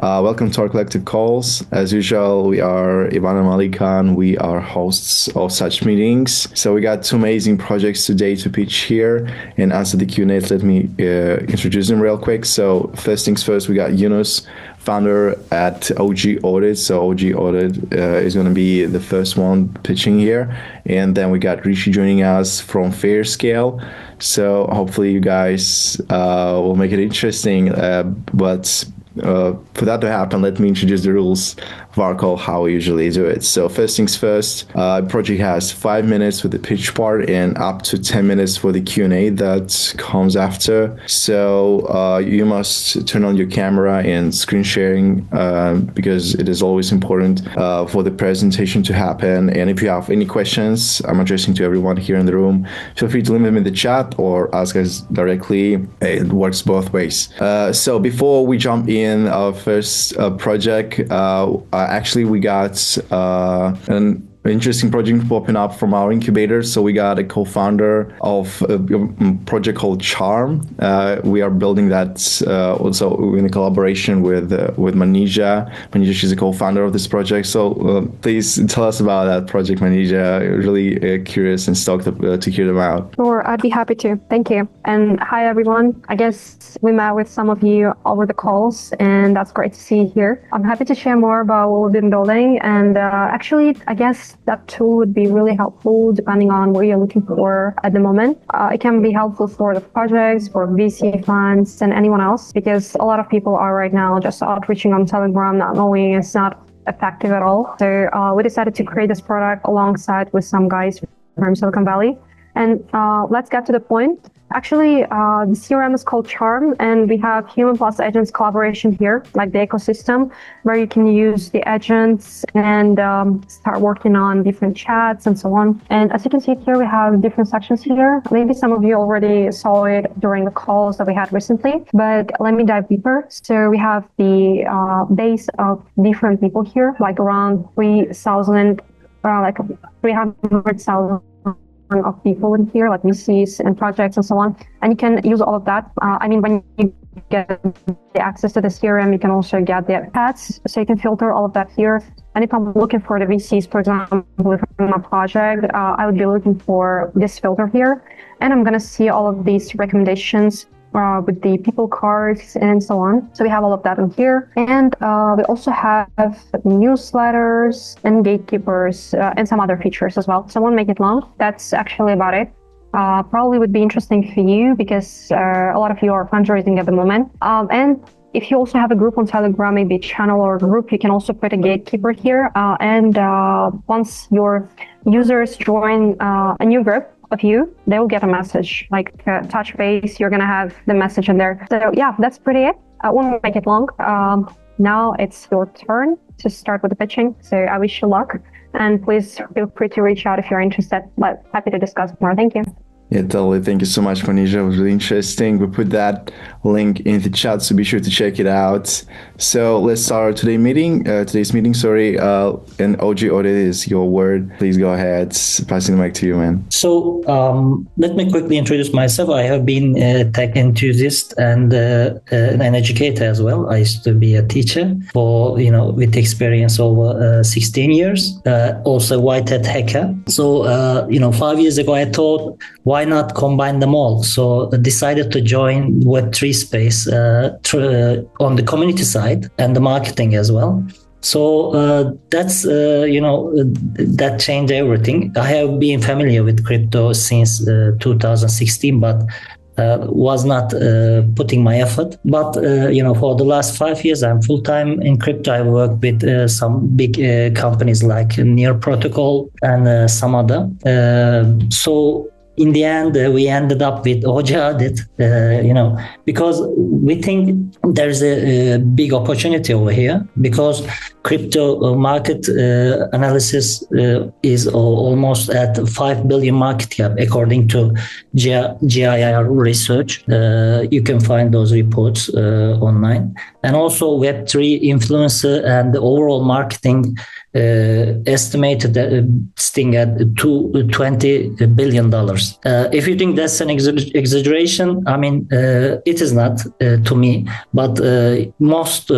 Welcome to our collective calls. As usual, we are Ivan and Malikan. We are hosts of such meetings. So we got two amazing projects today to pitch here and answer the Q&A. Let me introduce them real quick. So first things first, we got Yunus, founder at OGAudit. So OGAudit is going to be the first one pitching here. And then we got Rishi joining us from FairScale. So hopefully you guys will make it interesting. For that to happen, let me introduce the rules of our call, how we usually do it. So first things first, project has 5 minutes for the pitch part and up to 10 minutes for the Q&A that comes after. So you must turn on your camera and screen sharing because it is always important for the presentation to happen. And if you have any questions, I'm addressing to everyone here in the room, feel free to leave them in the chat or ask us directly. It works both ways. So before we jump in our first project, actually we got an interesting project popping up from our incubator. So we got a co-founder of a project called Charm. We are building that also in a collaboration with Manija. Manija, she's a co-founder of this project. So please tell us about that project, Manija. Really curious and stoked to hear them out. Sure, I'd be happy to. Thank you. And hi, everyone. I guess we met with some of you over the calls, and that's great to see you here. I'm happy to share more about what we've been building. And actually, I guess that tool would be really helpful depending on what you're looking for at the moment. It can be helpful for the projects, for VC funds, and anyone else, because a lot of people are right now just outreaching on Telegram, not knowing it's not effective at all. So we decided to create this product alongside with some guys from Silicon Valley. And let's get to the point. Actually, the CRM is called Charm, and we have human plus agents collaboration here, like the ecosystem, where you can use the agents and start working on different chats and so on. And as you can see here, we have different sections here. Maybe some of you already saw it during the calls that we had recently, but let me dive deeper. So we have the base of different people here, like around 3,000, like 300,000 of people in here, like VCs and projects and so on. And you can use all of that. When you get the access to the CRM, you can also get the pads. So you can filter all of that here. And if I'm looking for the VCs, for example, from a project, I would be looking for this filter here. And I'm going to see all of these recommendations with the people cards and so on. So we have all of that in here. And we also have newsletters and gatekeepers and some other features as well. So I won't make it long. That's actually about it. Probably would be interesting for you because a lot of you are fundraising at the moment. And if you also have a group on Telegram, maybe a channel or a group, you can also put a gatekeeper here. And once your users join a new group of you, they will get a message like touch base. You're going to have the message in there. So yeah, that's pretty it. I won't make it long. Now it's your turn to start with the pitching. So I wish you luck, and please feel free to reach out if you're interested, but happy to discuss more. Thank you. Yeah, totally. Thank you so much, Manija. It was really interesting. We put that link in the chat, so be sure to check it out. So let's start today's meeting. And OGAudit is your word. Please go ahead. Passing the mic to you, man. So let me quickly introduce myself. I have been a tech enthusiast and an educator as well. I used to be a teacher with experience over 16 years. Also white hat hacker. So 5 years ago, I thought, why not combine them all? So I decided to join Web3 space on the community side and the marketing as well. So that's, that changed everything. I have been familiar with crypto since 2016, but was not putting my effort. But, for the last 5 years, I'm full-time in crypto. I work with some big companies like Near Protocol and some other. So in the end, we ended up with OGAudit, because we think there's a big opportunity over here, because crypto market analysis is almost at 5 billion market cap, according to GIR research. You can find those reports online. And also Web3 influencer and the overall marketing estimated this thing at $20 billion. If you think that's an exaggeration, I mean, it is not to me, but most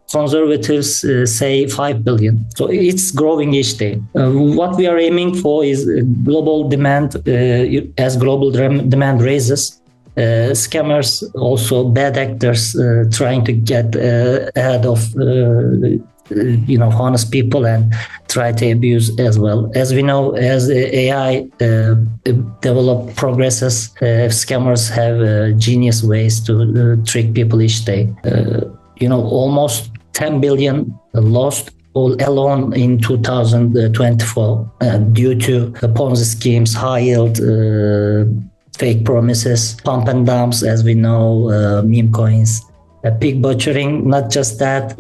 conservatives say 5 billion. So it's growing each day. What we are aiming for is global demand. As global demand raises, scammers, also bad actors trying to get ahead of honest people and try to abuse as well. As we know, as AI progresses, scammers have genius ways to trick people each day. Almost 10 billion lost alone in 2024 due to Ponzi schemes, high yield, fake promises, pump and dumps, as we know, meme coins, pig butchering. Not just that,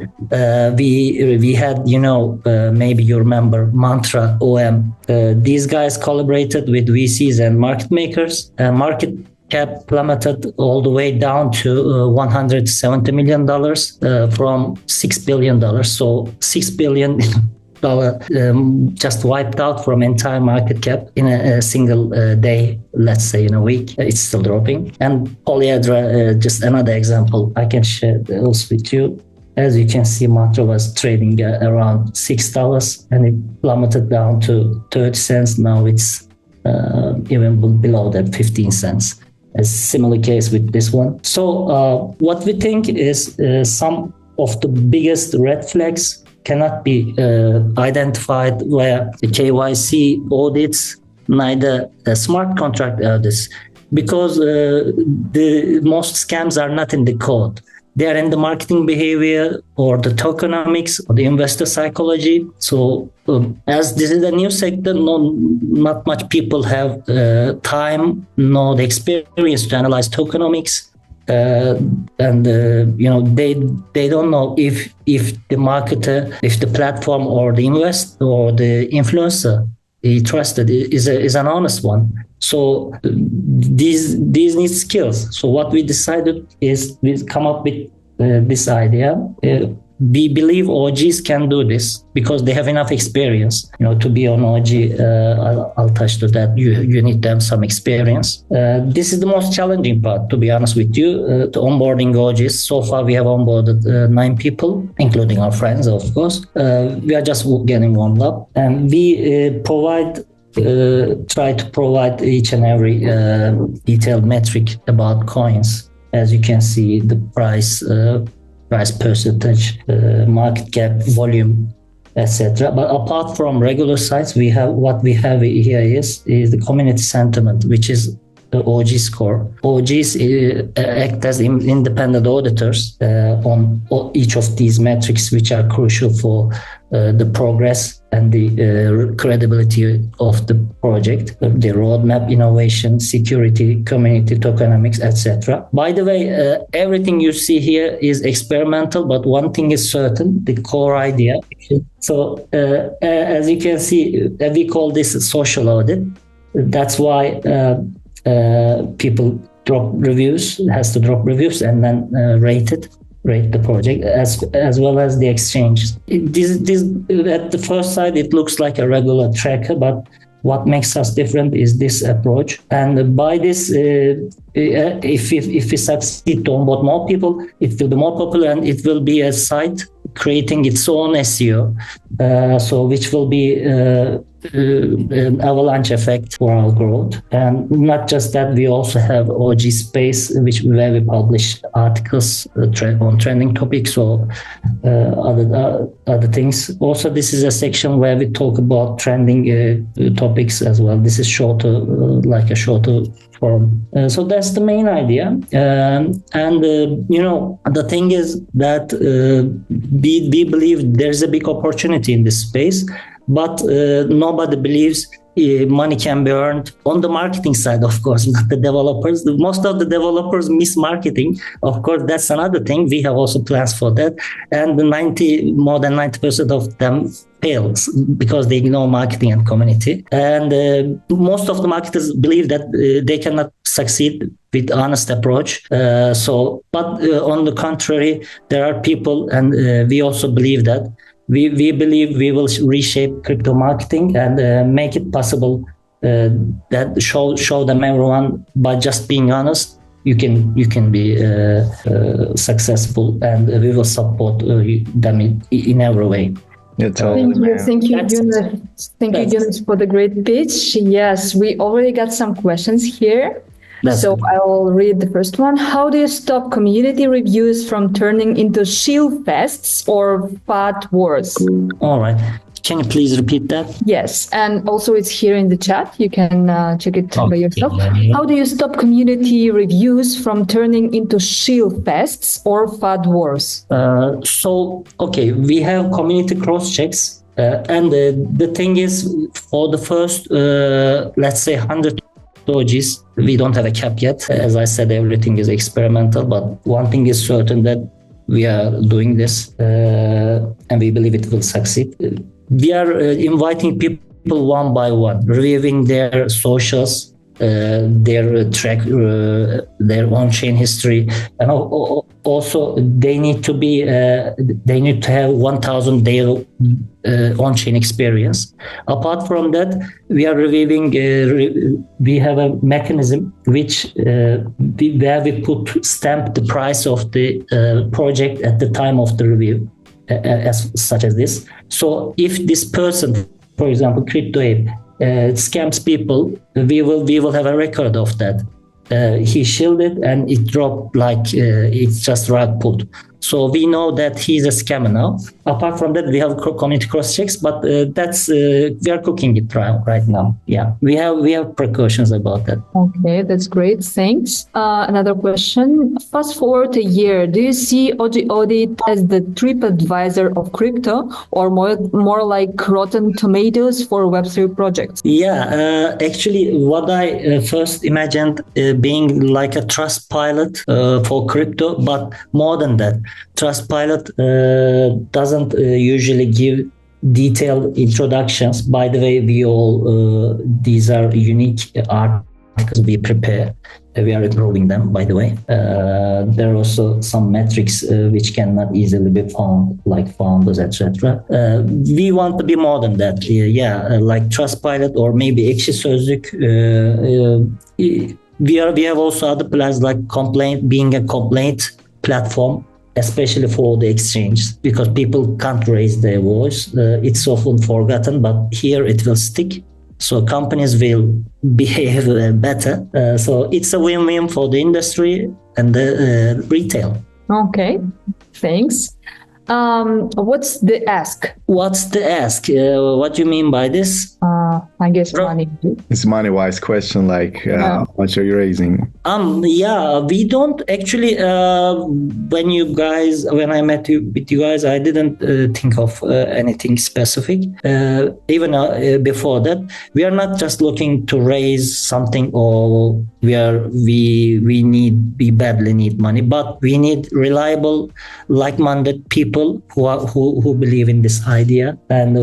we had, maybe you remember Mantra OM. These guys collaborated with VCs and market makers. Market cap plummeted all the way down to $170 million from $6 billion. So $6 billion just wiped out from entire market cap in a single day, let's say in a week. It's still dropping. And Polyedra, just another example, I can share those with you. As you can see, Mantra was trading around $6 and it plummeted down to 30 cents. Now it's even below that, 15 cents. A similar case with this one. So what we think is some of the biggest red flags cannot be identified via the KYC audits, neither smart contract audits, because the most scams are not in the code. They are in the marketing behavior or the tokenomics or the investor psychology. So as this is a new sector, not much people have time, nor the experience to analyze tokenomics. They don't know if the marketer, if the platform or the investor or the influencer he trusted is an honest one. So these need skills. So what we decided is we come up with this idea. We believe OGs can do this because they have enough experience. To be on OG, I'll touch to that. You need to have some experience. This is the most challenging part, to be honest with you, to onboarding OGs. So far, we have onboarded 9 people, including our friends, of course. We are just getting warmed up, and we try to provide each and every detailed metric about coins. As you can see, the price percentage, market cap, volume, etc. But apart from regular sites, we have here is the community sentiment, which is the OG score. OGs act as independent auditors on each of these metrics, which are crucial for the progress and the credibility of the project, the roadmap, innovation, security, community, tokenomics, etc. By the way, everything you see here is experimental, but one thing is certain, the core idea. So as you can see, we call this a social audit. That's why people drop reviews, has to drop reviews and then rate the project as well as the exchange. This at the first sight it looks like a regular tracker, but what makes us different is this approach. And by this, if we succeed to onboard more people, it will be more popular and it will be a site creating its own SEO, so which will be an avalanche effect for our growth. And not just that, we also have OG Space, where we publish articles on trending topics or other things. Also, this is a section where we talk about trending topics as well. This is shorter, like a shorter form. So that's the main idea. The thing is that we believe there's a big opportunity in this space, but nobody believes money can be earned on the marketing side, of course, not the developers. Most of the developers miss marketing. Of course, that's another thing. We have also plans for that. And more than 90% of them fails because they ignore marketing and community. And most of the marketers believe that they cannot succeed with honest approach. But on the contrary, there are people, and we also believe that we believe we will reshape crypto marketing and make it possible that show them everyone by just being honest. You can be successful, and we will support them in every way. Yeah, totally, Thank you, Yunus. Thank you, Yunus, for the great pitch. Yes, we already got some questions here. So I will read the first one. How do you stop community reviews from turning into shield fests or FAT wars? All right. Can you please repeat that? Yes, and also it's here in the chat. You can check it by yourself. How do you stop community reviews from turning into shield fests or FAT wars? We have community cross checks, and the thing is, for the first, let's say 100 OGs, we don't have a cap yet. As I said, everything is experimental, but one thing is certain, that we are doing this, and we believe it will succeed. We are inviting people one by one, reviewing their socials, their track, their on-chain history, and also they need to have 1,000 daily on-chain experience. Apart from that, we are reviewing. We have a mechanism where we stamp the price of the project at the time of the review, such as this. So if this person, for example, Crypto Ape, scams people, we will have a record of that. He shielded and it dropped like it's just rug pulled. So we know that he's a scammer now. Apart from that, we have community cross checks, but we are cooking it right now. Yeah, we have precautions about that. Okay, that's great. Thanks. Another question. Fast forward a year. Do you see OGAudit as the TripAdvisor of crypto, or more like Rotten Tomatoes for Web3 projects? Yeah, actually, what I first imagined being like a Trustpilot for crypto, but more than that. Trustpilot doesn't usually give detailed introductions. By the way, these are unique articles we prepare. We are improving them, by the way. There are also some metrics which cannot easily be found, like founders, etc. We want to be more than that. Like Trustpilot or maybe Ekşi Sözlük. We have also other plans like being a complaint platform, especially for the exchange, because people can't raise their voice. It's often forgotten, but here it will stick. So companies will behave better. So it's a win-win for the industry and the retail. Okay, thanks. What's the ask? What's the ask? What do you mean by this? I guess money. It's a money-wise question, like how much are you raising? We don't actually. When I met with you guys, I didn't think of anything specific. Even before that, we are not just looking to raise something, or we badly need money, but we need reliable, like-minded people who believe in this idea and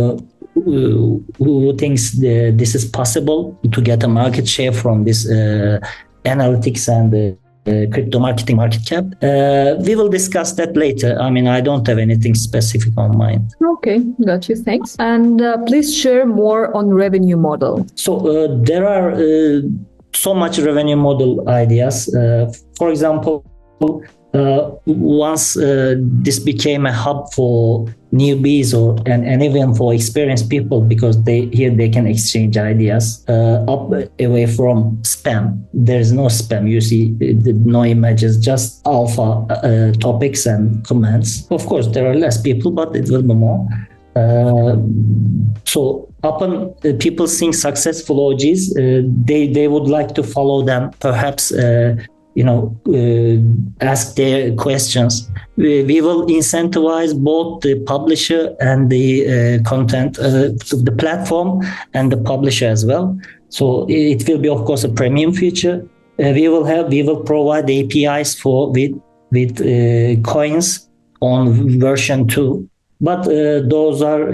who thinks this is possible to get a market share from this analytics and crypto marketing market cap. We will discuss that later. I mean, I don't have anything specific on mind. Okay, got you. Thanks. And please share more on revenue model. So there are so much revenue model ideas. For example, once this became a hub for newbies and even for experienced people, because they can exchange ideas away from spam. There's no spam. You see no images, just alpha topics and comments. Of course, there are less people, but it will be more. So upon people seeing successful OGs, they would like to follow them, perhaps ask their questions. We will incentivize both the publisher and the content, the platform and the publisher as well. So it will be, of course, a premium feature. We will provide APIs with coins on version 2, but those are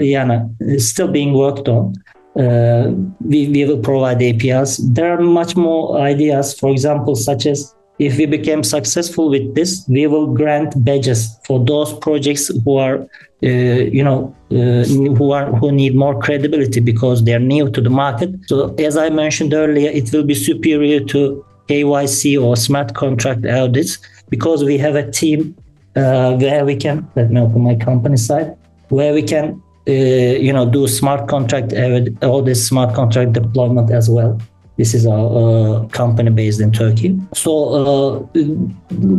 still being worked on. We will provide APIs. There are much more ideas, for example, such as if we become successful with this, we will grant badges for those projects who are, who need more credibility because they're new to the market. So as I mentioned earlier, it will be superior to KYC or smart contract audits because we have a team where we can, let me open my company side, where we can, do smart contract audits, smart contract deployment as well. This is our company based in Turkey. So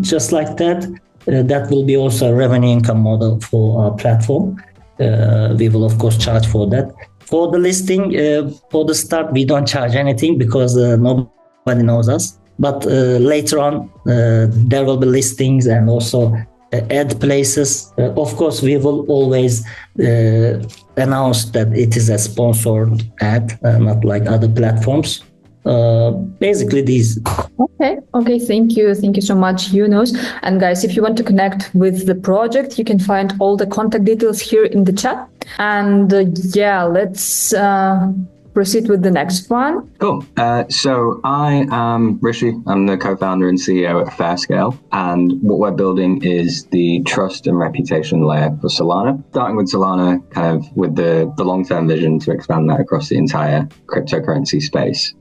just like that, that will be also a revenue income model for our platform. We will, of course, charge for that. For the listing, for the start, we don't charge anything because nobody knows us. But later on, there will be listings and also ad places. Of course, we will always announce that it is a sponsored ad, not like other platforms. Basically these. Okay, thank you so much, Yunus. And guys, if you want to connect with the project, you can find all the contact details here in the chat. And let's proceed with the next one. Cool. So I am Rishi. I'm the co-founder and CEO at FairScale. And what we're building is the trust and reputation layer for Solana. Starting with Solana, kind of with the long-term vision to expand that across the entire cryptocurrency space.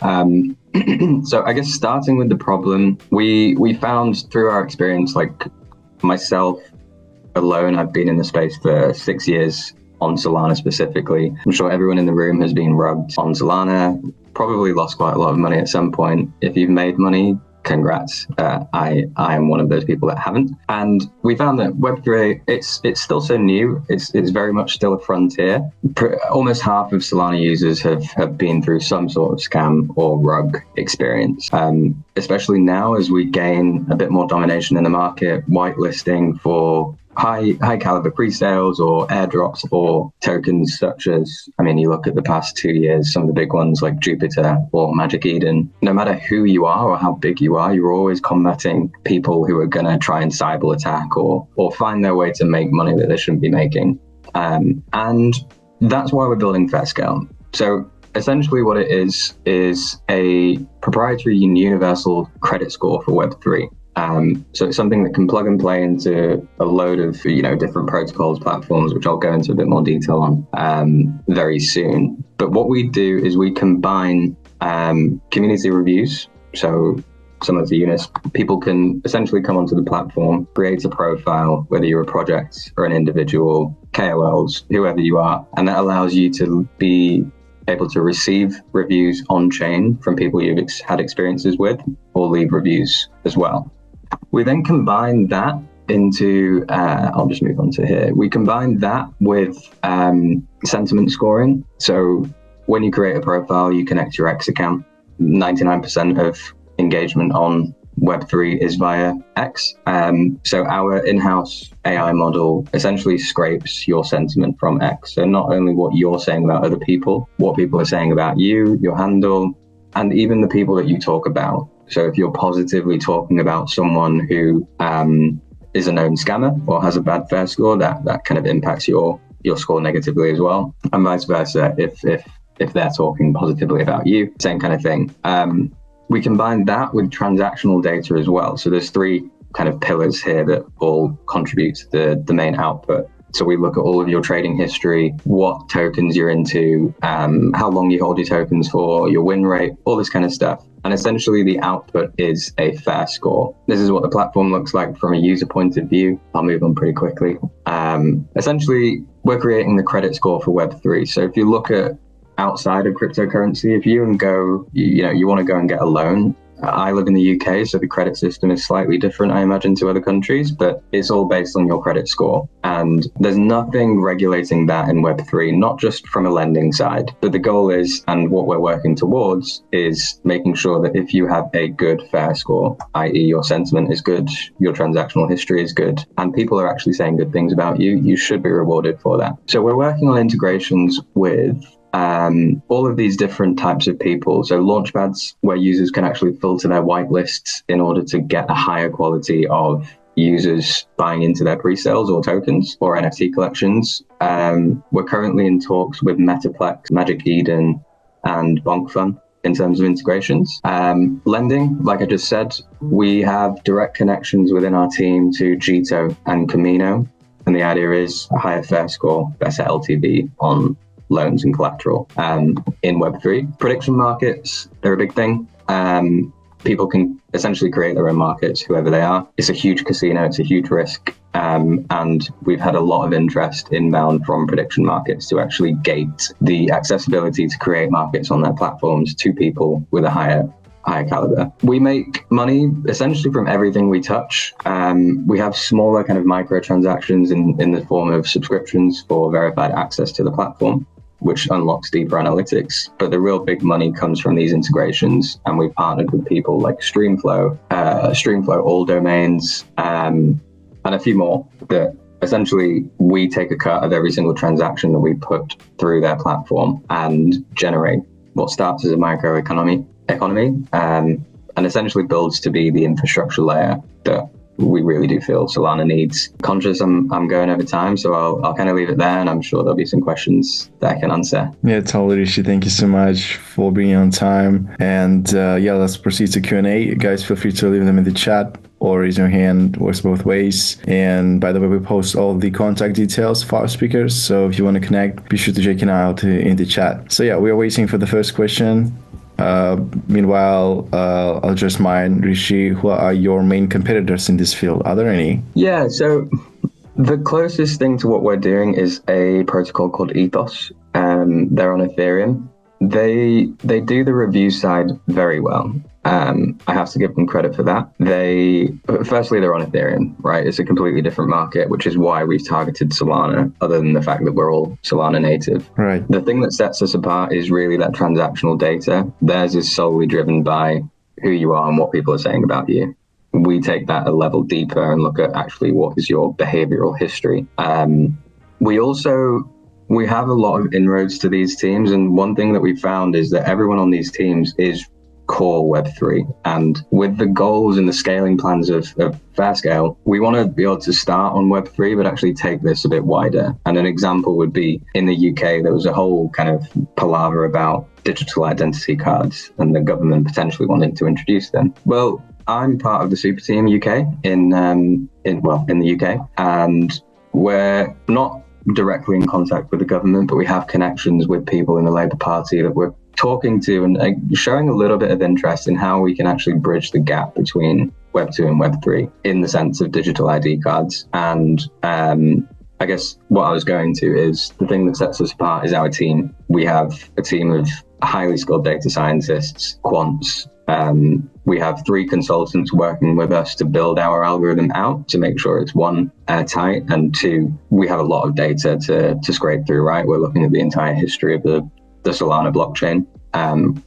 So I guess starting with the problem, we found through our experience, like myself alone, I've been in the space for 6 years. On Solana specifically. I'm sure everyone in the room has been rubbed on Solana, probably lost quite a lot of money at some point. If you've made money, congrats. I am one of those people that haven't. And we found that Web3, it's still so new. It's very much still a frontier. Almost half of Solana users have been through some sort of scam or rug experience. Especially now as we gain a bit more domination in the market, whitelisting for high caliber pre-sales or airdrops or tokens such as, you look at the past 2 years, some of the big ones like Jupiter or Magic Eden. No matter who you are or how big you are, you're always combating people who are going to try and cyber attack or find their way to make money that they shouldn't be making. And that's why we're building FairScale. So essentially what it is a proprietary and universal credit score for Web3. So it's something that can plug and play into a load of different protocols, platforms, which I'll go into a bit more detail on very soon. But what we do is we combine community reviews. So some of the units, people can essentially come onto the platform, create a profile, whether you're a project or an individual, KOLs, whoever you are, and that allows you to be able to receive reviews on chain from people you've had experiences with, or leave reviews as well. We then combine that into, I'll just move on to here. We combine that with sentiment scoring. So when you create a profile, you connect your X account. 99% of engagement on Web3 is via X. So our in-house AI model essentially scrapes your sentiment from X. So not only what you're saying about other people, what people are saying about you, your handle, and even the people that you talk about. So if you're positively talking about someone who is a known scammer or has a bad FairScore, that kind of impacts your score negatively as well. And vice versa, if they're talking positively about you, same kind of thing. We combine that with transactional data as well. So there's 3 kind of pillars here that all contribute to the main output. So we look at all of your trading history, what tokens you're into, how long you hold your tokens for, your win rate, all this kind of stuff. And essentially the output is a FairScore. This is what the platform looks like from a user point of view. I'll move on pretty quickly. Essentially, we're creating the credit score for Web3. So if you look at outside of cryptocurrency, if you go, you want to go and get a loan, I live in the UK, so the credit system is slightly different, I imagine, to other countries, but it's all based on your credit score. And there's nothing regulating that in Web3, not just from a lending side. But the goal is, and what we're working towards, is making sure that if you have a good fair score, i.e. your sentiment is good, your transactional history is good, and people are actually saying good things about you, you should be rewarded for that. So we're working on integrations with all of these different types of people. So launchpads, where users can actually filter their whitelists in order to get a higher quality of users buying into their pre-sales or tokens or NFT collections. We're currently in talks with Metaplex, Magic Eden, and BonkFun in terms of integrations. Lending, like I just said, we have direct connections within our team to Jito and Camino. And the idea is a higher fair score, better LTV on loans and collateral in Web3. Prediction markets, they're a big thing. People can essentially create their own markets, whoever they are. It's a huge casino, it's a huge risk. And we've had a lot of interest inbound from prediction markets to actually gate the accessibility to create markets on their platforms to people with a higher caliber. We make money essentially from everything we touch. We have smaller kind of microtransactions in the form of subscriptions for verified access to the platform, which unlocks deeper analytics. But the real big money comes from these integrations. And we've partnered with people like Streamflow, All Domains, and a few more that essentially we take a cut of every single transaction that we put through their platform and generate what starts as a microeconomy and essentially builds to be the infrastructure layer that we really do feel Solana needs. Conscious I'm going over time, so I'll kind of leave it there, and I'm sure there'll be some questions that I can answer. Yeah, totally, Rishi. Thank you so much for being on time. And let's proceed to Q&A. Guys, feel free to leave them in the chat or raise your hand. Works both ways. And by the way, we post all the contact details for our speakers, so if you want to connect, be sure to check it out in the chat. So yeah, we are waiting for the first question. Meanwhile, I'll just mind, Rishi, who are your main competitors in this field? Are there any? Yeah, so the closest thing to what we're doing is a protocol called Ethos. They're on Ethereum. They do the review side very well. I have to give them credit for that. Firstly, they're on Ethereum, right? It's a completely different market, which is why we've targeted Solana, other than the fact that we're all Solana native. Right. The thing that sets us apart is really that transactional data. Theirs is solely driven by who you are and what people are saying about you. We take that a level deeper and look at actually what is your behavioral history. We have a lot of inroads to these teams, and one thing that we found is that everyone on these teams is core Web3. And with the goals and the scaling plans of FairScale, we want to be able to start on Web3, but actually take this a bit wider. And an example would be in the UK, there was a whole kind of palaver about digital identity cards and the government potentially wanting to introduce them. Well, I'm part of the super team UK in the UK, and we're not directly in contact with the government, but we have connections with people in the Labour Party that we're talking to and showing a little bit of interest in how we can actually bridge the gap between Web 2 and Web 3 in the sense of digital ID cards. And I guess what I was going to is the thing that sets us apart is our team. We have a team of highly skilled data scientists, quants. We have 3 consultants working with us to build our algorithm out to make sure it's 1, airtight, and 2, we have a lot of data to scrape through, right? We're looking at the entire history of the Solana blockchain.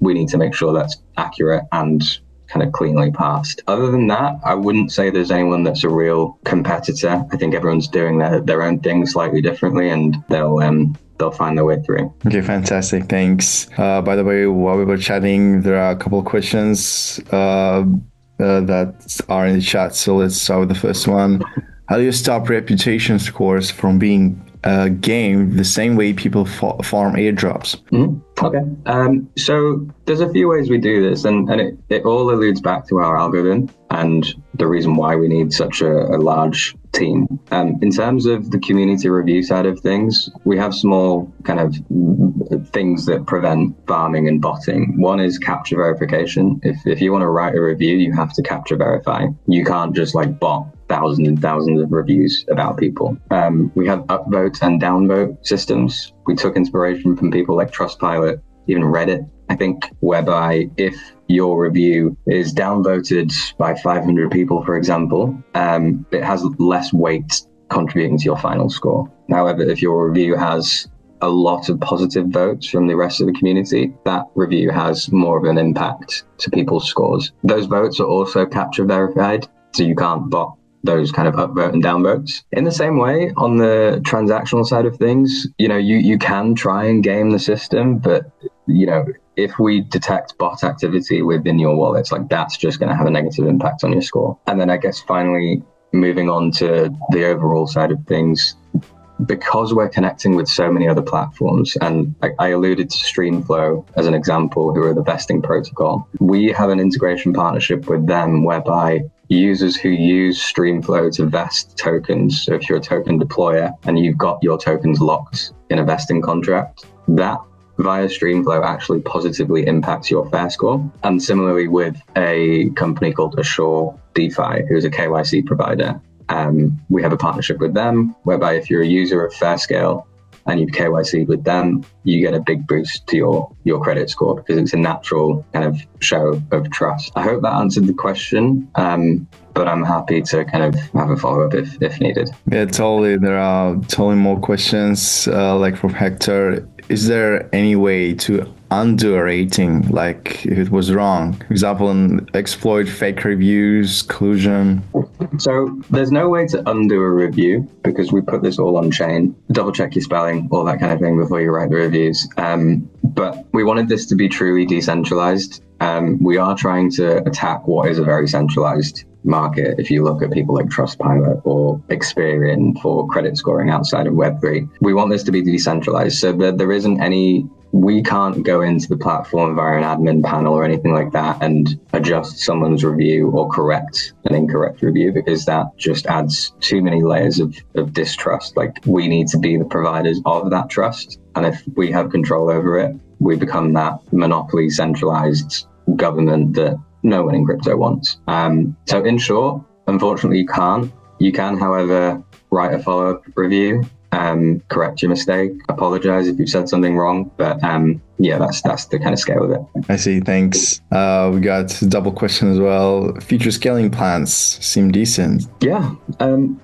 We need to make sure that's accurate and kind of cleanly parsed. Other than that, I wouldn't say there's anyone that's a real competitor. I think everyone's doing their own thing slightly differently, and they'll find their way through. Okay, fantastic. Thanks. By the way, while we were chatting, there are a couple of questions that are in the chat. So let's start with the first one. How do you stop reputation scores from being gamed the same way people farm airdrops? Mm-hmm. Okay. So there's a few ways we do this, and it all alludes back to our algorithm and the reason why we need such a large team. In terms of the community review side of things, we have small kind of things that prevent farming and botting. One is capture verification. If you want to write a review, you have to capture verify. You can't just like bot thousands and thousands of reviews about people. We have upvote and downvote systems. We took inspiration from people like Trustpilot, even Reddit, I think, whereby if your review is downvoted by 500 people, for example, it has less weight contributing to your final score. However, if your review has a lot of positive votes from the rest of the community, that review has more of an impact to people's scores. Those votes are also capture verified, so you can't bot those kind of upvote and downvotes. In the same way, on the transactional side of things, you can try and game the system, but if we detect bot activity within your wallets, like that's just going to have a negative impact on your score. And then I guess finally, moving on to the overall side of things, because we're connecting with so many other platforms, and I alluded to Streamflow as an example, who are the vesting protocol, we have an integration partnership with them whereby users who use Streamflow to vest tokens, so if you're a token deployer and you've got your tokens locked in a vesting contract, that via Streamflow actually positively impacts your FairScore. And similarly with a company called Assure DeFi, who's a KYC provider, we have a partnership with them whereby if you're a user of FairScale and you've KYC'd with them, you get a big boost to your credit score because it's a natural kind of show of trust. I hope that answered the question, but I'm happy to kind of have a follow-up if needed. Yeah, totally. There are totally more questions like from Hector. Is there any way to undo a rating, like if it was wrong? For example, exploit fake reviews, collusion. So there's no way to undo a review because we put this all on chain. Double check your spelling, all that kind of thing before you write the reviews. But we wanted this to be truly decentralized. We are trying to attack what is a very centralized market. If you look at people like Trustpilot or Experian for credit scoring outside of Web3, we want this to be decentralized so that there isn't we can't go into the platform via an admin panel or anything like that and adjust someone's review or correct an incorrect review because that just adds too many layers of distrust. Like we need to be the providers of that trust. And if we have control over it, we become that monopoly centralized government that no one in crypto wants. So in short, unfortunately, you can't. You can, however, write a follow-up review, correct your mistake, apologize if you've said something wrong. But yeah, that's the kind of scale of it. I see. Thanks. We got a double question as well. Future scaling plans seem decent. Yeah.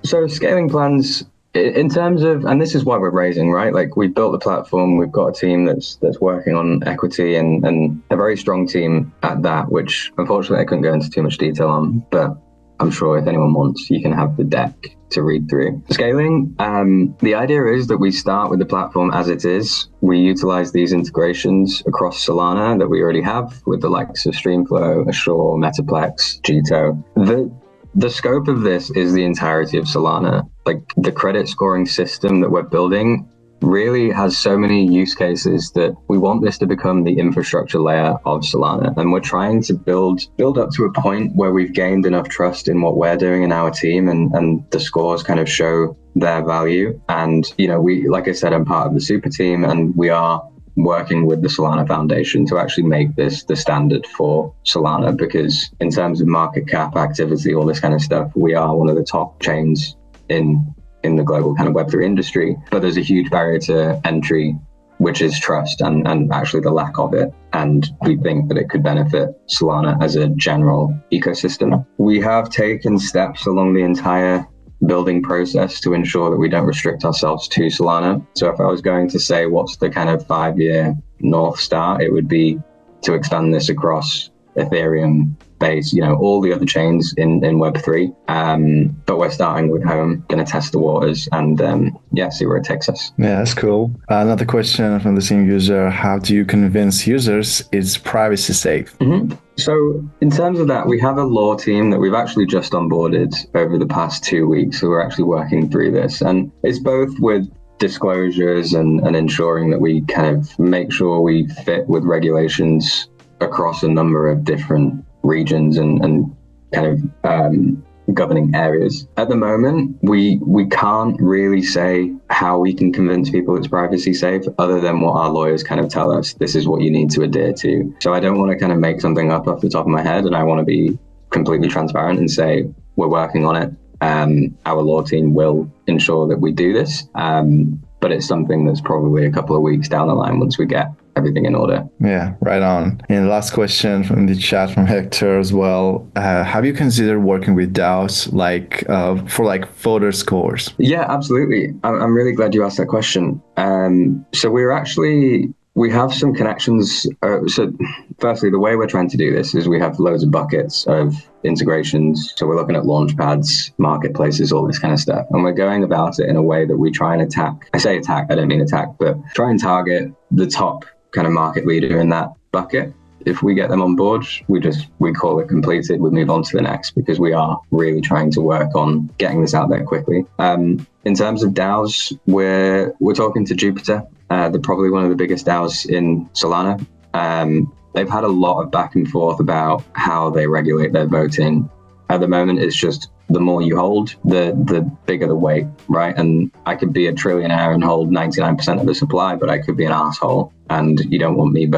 So scaling plans, in terms of, and this is why we're raising, right? Like we've built the platform, we've got a team that's working on equity and a very strong team at that, which unfortunately I couldn't go into too much detail on, but I'm sure if anyone wants, you can have the deck to read through. Scaling, the idea is that we start with the platform as it is. We utilize these integrations across Solana that we already have with the likes of Streamflow, Assure, Metaplex, Jito. The scope of this is the entirety of Solana. Like the credit scoring system that we're building really has so many use cases that we want this to become the infrastructure layer of Solana. And we're trying to build up to a point where we've gained enough trust in what we're doing in our team and the scores kind of show their value. And, we, like I said, I'm part of the super team and we are working with the Solana Foundation to actually make this the standard for Solana, because in terms of market cap activity, all this kind of stuff, we are one of the top chains in the global kind of Web3 industry. But there's a huge barrier to entry, which is trust and actually the lack of it. And we think that it could benefit Solana as a general ecosystem. We have taken steps along the entire building process to ensure that we don't restrict ourselves to Solana. So if I was going to say what's the kind of 5-year North Star, it would be to expand this across Ethereum, Base, all the other chains in Web3. But we're starting with Home, going to test the waters and see where it takes us. Yeah, that's cool. Another question from the same user. How do you convince users it's privacy safe? Mm-hmm. So in terms of that, we have a law team that we've actually just onboarded over the past 2 weeks. So we're actually working through this. And it's both with disclosures and ensuring that we kind of make sure we fit with regulations across a number of different regions and kind of governing areas. At the moment, we can't really say how we can convince people it's privacy safe other than what our lawyers kind of tell us. This is what you need to adhere to. So I don't want to kind of make something up off the top of my head, and I want to be completely transparent and say we're working on it. Our law team will ensure that we do this, but it's something that's probably a couple of weeks down the line once we get everything in order. Yeah, right on. And last question from the chat from Hector as well. Have you considered working with DAOs for voter scores? Yeah, absolutely. I'm really glad you asked that question. So we have some connections. So firstly, the way we're trying to do this is we have loads of buckets of integrations. So we're looking at launchpads, marketplaces, all this kind of stuff. And we're going about it in a way that we try and attack. I say attack, I don't mean attack, but try and target the top kind of market leader in that bucket. If we get them on board, we call it completed. We move on to the next because we are really trying to work on getting this out there quickly. In terms of DAOs, we're talking to Jupiter. They're probably one of the biggest DAOs in Solana. They've had a lot of back and forth about how they regulate their voting. At the moment, it's just the more you hold, the bigger the weight, right? And I could be a trillionaire and hold 99% of the supply, but I could be an asshole, and you don't want me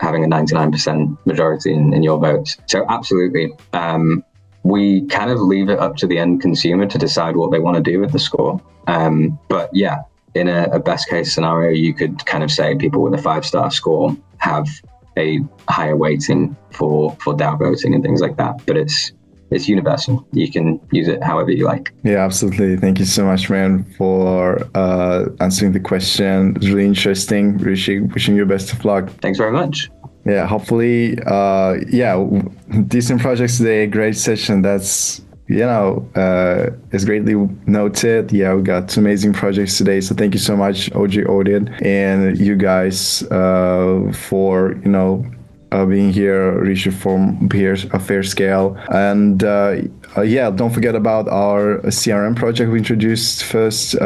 having a 99% majority in your votes. So absolutely. We kind of leave it up to the end consumer to decide what they want to do with the score. But yeah, in a best case scenario, you could kind of say people with a 5-star score have a higher weighting for DAO voting and things like that. But it's universal. You can use it however you like. Yeah, absolutely. Thank you so much, man, for answering the question. It's really interesting. Rishi, wishing you best of luck. Thanks very much. Yeah, hopefully, decent projects today. Great session. That's, is greatly noted. Yeah, we got 2 amazing projects today. So thank you so much, OGAudit, and you guys for, being here, Rishi from FairScale. And don't forget about our CRM project we introduced first,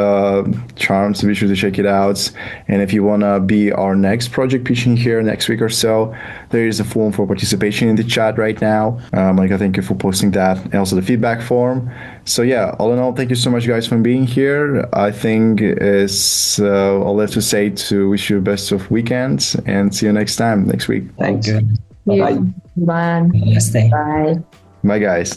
Charms. Be sure to check it out. And if you want to be our next project pitching here next week or so, there is a form for participation in the chat right now. Monica, thank you for posting that, and also the feedback form. So yeah, all in all, thank you so much, guys, for being here. I think it's all left to say to wish you the best of weekends and see you next week. Thanks. Good. Bye. Bye. Bye. Bye. Bye, guys.